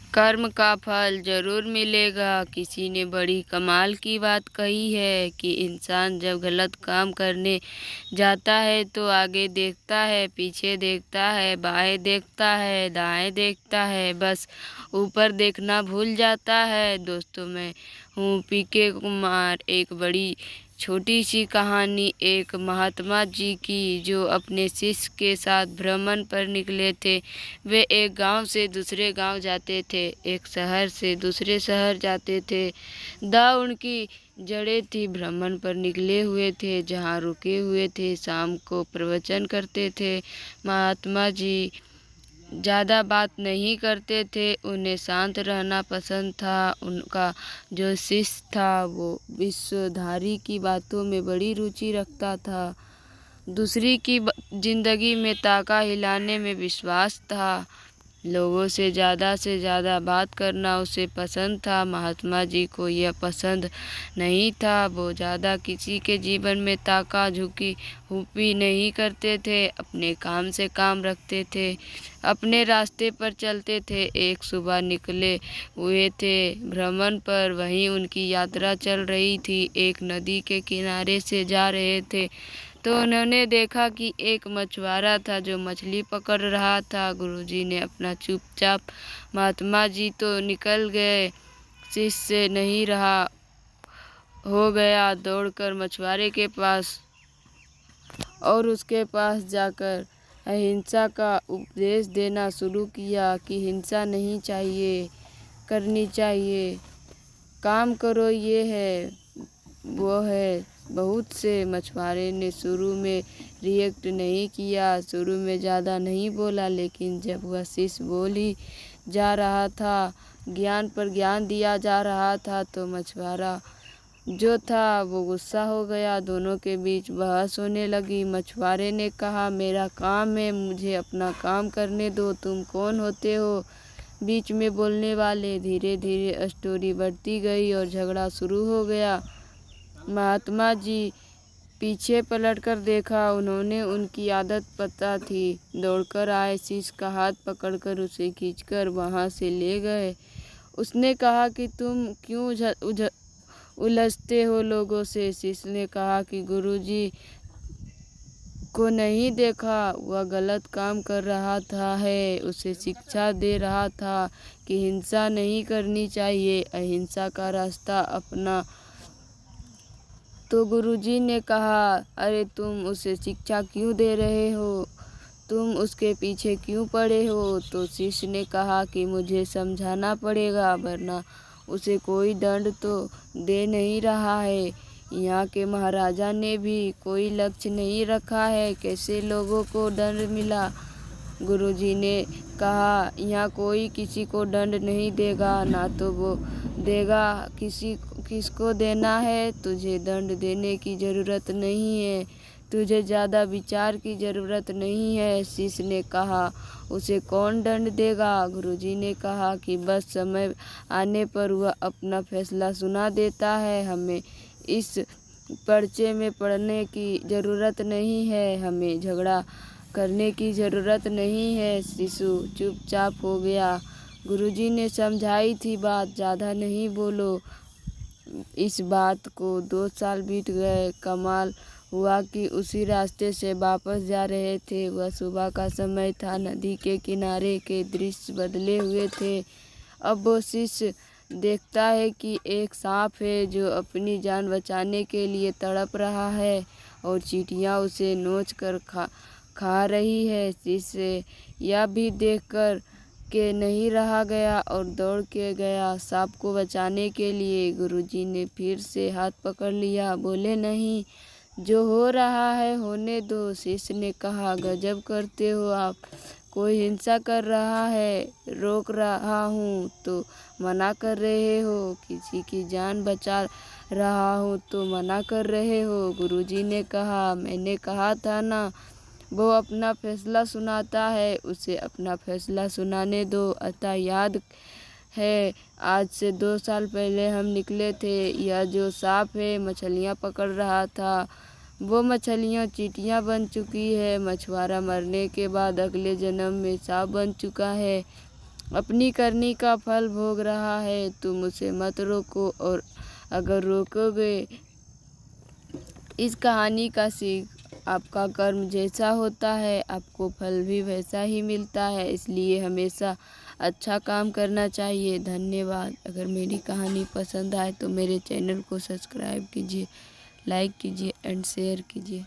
कर्म का फल जरूर मिलेगा। किसी ने बड़ी कमाल की बात कही है कि इंसान जब गलत काम करने जाता है तो आगे देखता है, पीछे देखता है, बाएं देखता है, दाएं देखता है, बस ऊपर देखना भूल जाता है। दोस्तों, मैं हूँ पीके कुमार। एक बड़ी छोटी सी कहानी एक महात्मा जी की, जो अपने शिष्य के साथ भ्रमण पर निकले थे। वे एक गांव से दूसरे गांव जाते थे, एक शहर से दूसरे शहर जाते थे। उनकी जड़ें थी, भ्रमण पर निकले हुए थे, जहां रुके हुए थे शाम को प्रवचन करते थे। महात्मा जी ज़्यादा बात नहीं करते थे, उन्हें शांत रहना पसंद था। उनका जो शिष्य था वो विश्वधारी की बातों में बड़ी रुचि रखता था। दूसरी की जिंदगी में ताका हिलाने में विश्वास था। लोगों से ज़्यादा बात करना उसे पसंद था। महात्मा जी को यह पसंद नहीं था। वो ज़्यादा किसी के जीवन में ताका झुकी हुपी नहीं करते थे, अपने काम से काम रखते थे, अपने रास्ते पर चलते थे। एक सुबह निकले हुए थे भ्रमण पर, वहीं उनकी यात्रा चल रही थी। एक नदी के किनारे से जा रहे थे तो उन्होंने देखा कि एक मछुआरा था जो मछली पकड़ रहा था। गुरुजी ने अपना चुपचाप, महात्मा जी तो निकल गए, शिष्य नहीं रहा हो गया। दौड़कर मछुआरे के पास और उसके पास जाकर अहिंसा का उपदेश देना शुरू किया कि हिंसा नहीं चाहिए करनी चाहिए, काम करो, ये है वो है। बहुत से मछुआरे ने शुरू में रिएक्ट नहीं किया, शुरू में ज़्यादा नहीं बोला, लेकिन जब वह शिष्य बोल ही जा रहा था, ज्ञान पर ज्ञान दिया जा रहा था, तो मछुआरा जो था वो गुस्सा हो गया। दोनों के बीच बहस होने लगी। मछुआरे ने कहा, मेरा काम है, मुझे अपना काम करने दो, तुम कौन होते हो बीच में बोलने वाले। धीरे धीरे स्टोरी बढ़ती गई और झगड़ा शुरू हो गया। महात्मा जी पीछे पलटकर देखा, उन्होंने उनकी आदत पता थी, दौड़कर आए, शिष्य का हाथ पकड़कर उसे खींचकर वहां से ले गए। उसने कहा कि तुम क्यों उलझते हो लोगों से। शिष्य ने कहा कि गुरुजी को नहीं देखा, वह गलत काम कर रहा था, है उसे शिक्षा दे रहा था कि हिंसा नहीं करनी चाहिए, अहिंसा का रास्ता अपना। तो गुरुजी ने कहा, अरे तुम उसे शिक्षा क्यों दे रहे हो, तुम उसके पीछे क्यों पड़े हो। तो शिष्य ने कहा कि मुझे समझाना पड़ेगा, वरना उसे कोई दंड तो दे नहीं रहा है। यहाँ के महाराजा ने भी कोई लक्ष्य नहीं रखा है, कैसे लोगों को दंड मिला। गुरुजी ने कहा, यहाँ कोई किसी को दंड नहीं देगा, ना तो वो देगा, किसको देना है। तुझे दंड देने की ज़रूरत नहीं है, तुझे ज़्यादा विचार की ज़रूरत नहीं है। शिष्य ने कहा, उसे कौन दंड देगा। गुरुजी ने कहा कि बस समय आने पर वह अपना फैसला सुना देता है, हमें इस पर्चे में पढ़ने की ज़रूरत नहीं है, हमें झगड़ा करने की ज़रूरत नहीं है। शिशु चुपचाप हो गया। गुरुजी ने समझाई थी बात, ज़्यादा नहीं बोलो। इस बात को 2 साल बीत गए। कमाल हुआ कि उसी रास्ते से वापस जा रहे थे। वह सुबह का समय था, नदी के किनारे के दृश्य बदले हुए थे। अब वो शिष्य देखता है कि एक सांप है जो अपनी जान बचाने के लिए तड़प रहा है और चींटियां उसे नोच कर खा रही है। शिष्य यह भी देखकर के नहीं रहा गया और दौड़ के गया सांप को बचाने के लिए। गुरुजी ने फिर से हाथ पकड़ लिया, बोले, नहीं, जो हो रहा है होने दो। शिष्य ने कहा, गजब करते हो आप, कोई हिंसा कर रहा है, रोक रहा हूँ तो मना कर रहे हो, किसी की जान बचा रहा हूँ तो मना कर रहे हो। गुरुजी ने कहा, मैंने कहा था ना, वो अपना फैसला सुनाता है, उसे अपना फैसला सुनाने दो। अतः याद है, आज से 2 साल पहले हम निकले थे। यह जो सांप है मछलियाँ पकड़ रहा था, वो मछलियाँ चींटियाँ बन चुकी है। मछुआरा मरने के बाद अगले जन्म में सांप बन चुका है। अपनी करनी का फल भोग रहा है। तुम उसे मत रोको, और अगर रोकोगे इस कहानी का सीख आपका कर्म जैसा होता है आपको फल भी वैसा ही मिलता है। इसलिए हमेशा अच्छा काम करना चाहिए। धन्यवाद। अगर मेरी कहानी पसंद आए तो मेरे चैनल को सब्सक्राइब कीजिए, लाइक कीजिए एंड शेयर कीजिए।